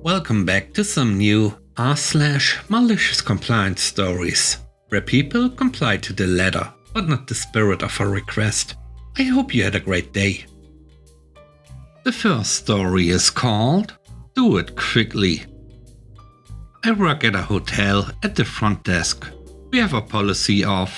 Welcome back to some new r/malicious compliance stories, where people comply to the letter, but not the spirit of a request. I hope you had a great day. The first story is called Do It Quickly. I work at a hotel at the front desk. We have a policy of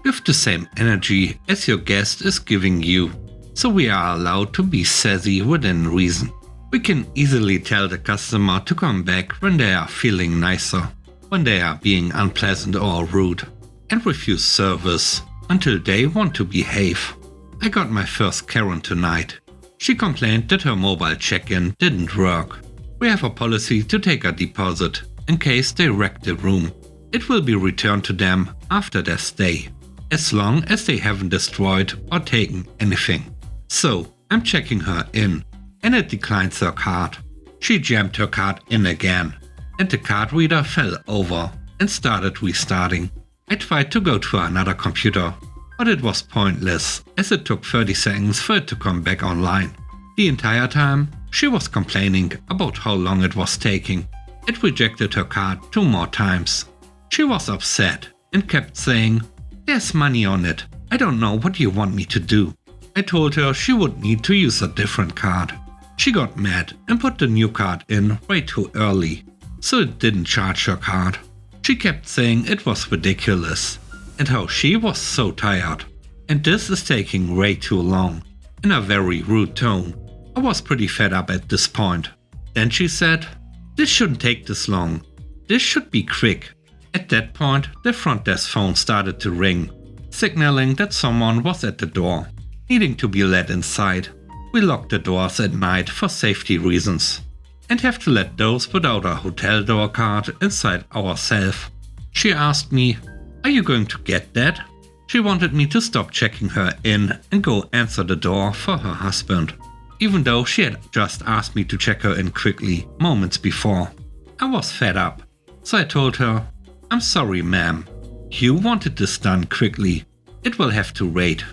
give the same energy as your guest is giving you, so we are allowed to be sassy within reason. We can easily tell the customer to come back when they are feeling nicer, when they are being unpleasant or rude, and refuse service until they want to behave. I got my first Karen tonight. She complained that her mobile check-in didn't work. We have a policy to take a deposit in case they wreck the room. It will be returned to them after their stay, as long as they haven't destroyed or taken anything. So I'm checking her in, and it declines her card. She jammed her card in again, and the card reader fell over and started restarting. I tried to go to another computer, but it was pointless as it took 30 seconds for it to come back online. The entire time, she was complaining about how long it was taking. It rejected her card 2 more times. She was upset and kept saying, "There's money on it. I don't know what you want me to do." I told her she would need to use a different card. She got mad and put the new card in way too early, so it didn't charge her card. She kept saying it was ridiculous and how she was so tired, and this is taking way too long, in a very rude tone. I was pretty fed up at this point. Then she said, "This shouldn't take this long. This should be quick." At that point, the front desk phone started to ring, signaling that someone was at the door, needing to be let inside. We lock the doors at night for safety reasons, and have to let those without a hotel door card inside ourselves. She asked me, "Are you going to get that?" She wanted me to stop checking her in and go answer the door for her husband, even though she had just asked me to check her in quickly moments before. I was fed up, so I told her, "I'm sorry, ma'am. You wanted this done quickly. It will have to wait."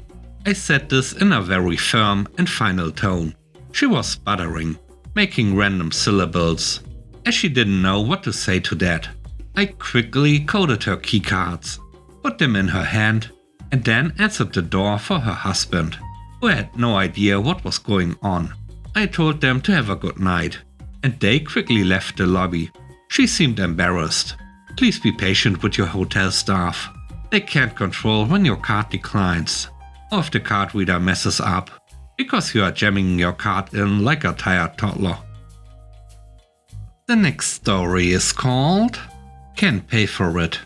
I said this in a very firm and final tone. She was sputtering, making random syllables, as she didn't know what to say to that. I quickly coded her keycards, put them in her hand, and then answered the door for her husband, who had no idea what was going on. I told them to have a good night, and they quickly left the lobby. She seemed embarrassed. Please be patient with your hotel staff. They can't control when your card declines, or if the card reader messes up, because you are jamming your card in like a tired toddler. The next story is called Can't Pay For It.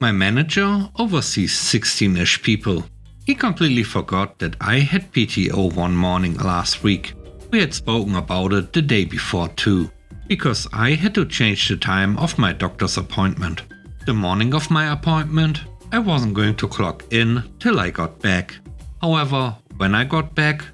My manager oversees 16-ish people. He completely forgot that I had PTO one morning last week. We had spoken about it the day before too, because I had to change the time of my doctor's appointment. The morning of my appointment, I wasn't going to clock in till I got back. However, when I got back,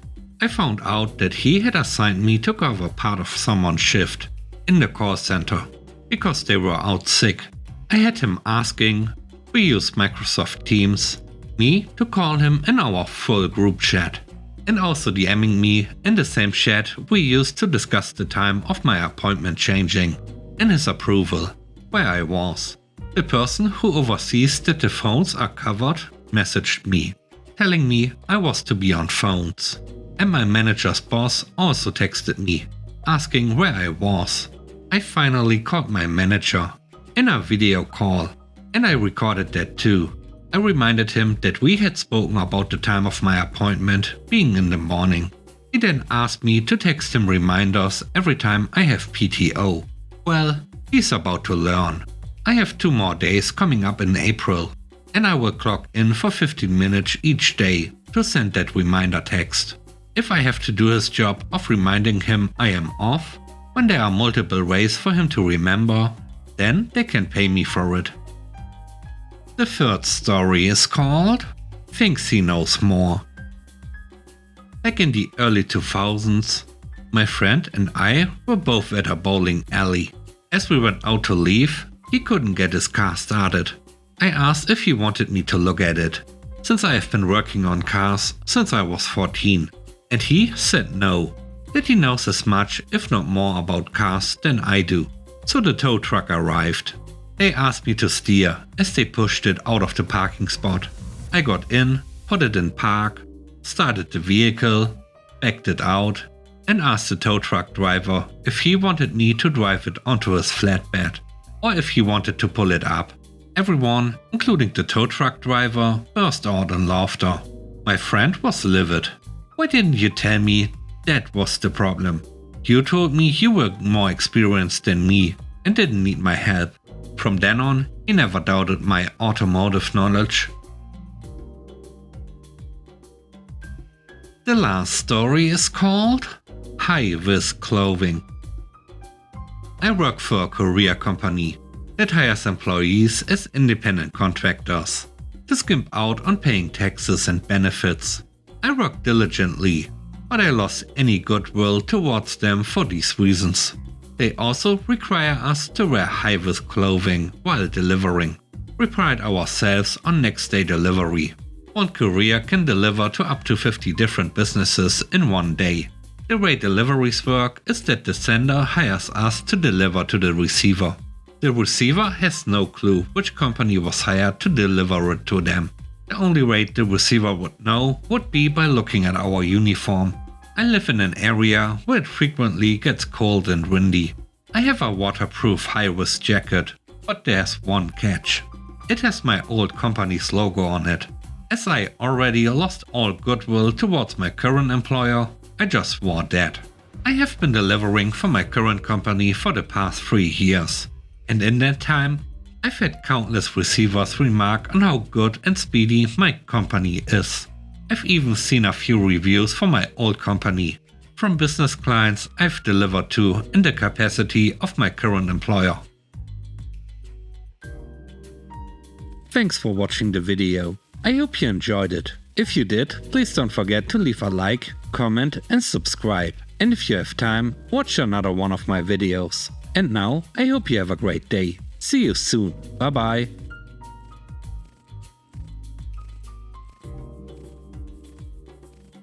I found out that he had assigned me to cover part of someone's shift in the call center because they were out sick. I had him asking, we use Microsoft Teams, me to call him in our full group chat, and also DMing me in the same chat we used to discuss the time of my appointment changing, and his approval, where I was. The person who oversees that the phones are covered messaged me, telling me I was to be on phones. And my manager's boss also texted me, asking where I was. I finally called my manager in a video call, and I recorded that too. I reminded him that we had spoken about the time of my appointment being in the morning. He then asked me to text him reminders every time I have PTO. Well, he's about to learn. I have 2 more days coming up in April, and I will clock in for 15 minutes each day to send that reminder text. If I have to do his job of reminding him I am off, when there are multiple ways for him to remember, then they can pay me for it. The third story is called Thinks He Knows More. Back in the early 2000s, my friend and I were both at a bowling alley. As we went out to leave, he couldn't get his car started. I asked if he wanted me to look at it, since I have been working on cars since I was 14, and he said no. that he knows as much, if not more, about cars than I do. So the tow truck arrived. They asked me to steer as they pushed it out of the parking spot. I got in, put it in park, started the vehicle, backed it out, and asked the tow truck driver if he wanted me to drive it onto his flatbed, or if he wanted to pull it up. Everyone, including the tow truck driver, burst out in laughter. My friend was livid. Why didn't you tell me that was the problem? You told me you were more experienced than me and didn't need my help. From then on, he never doubted my automotive knowledge. The last story is called High-Vis Clothing. I work for a courier company that hires employees as independent contractors to skimp out on paying taxes and benefits. I work diligently, but I lost any goodwill towards them for these reasons. They also require us to wear high-vis clothing while delivering. We pride ourselves on next-day delivery. One courier can deliver to up to 50 different businesses in one day. The way deliveries work is that the sender hires us to deliver to the receiver. The receiver has no clue which company was hired to deliver it to them. The only way the receiver would know would be by looking at our uniform. I live in an area where it frequently gets cold and windy. I have a waterproof high-vis jacket, but there's one catch. It has my old company's logo on it. As I already lost all goodwill towards my current employer, I just wore that. I have been delivering for my current company for the past 3 years, and in that time, I've had countless receivers remark on how good and speedy my company is. I've even seen a few reviews for my old company from business clients I've delivered to in the capacity of my current employer. Thanks for watching the video. I hope you enjoyed it. If you did, please don't forget to leave a like, comment and subscribe. And if you have time, watch another one of my videos. And now, I hope you have a great day. See you soon. Bye bye.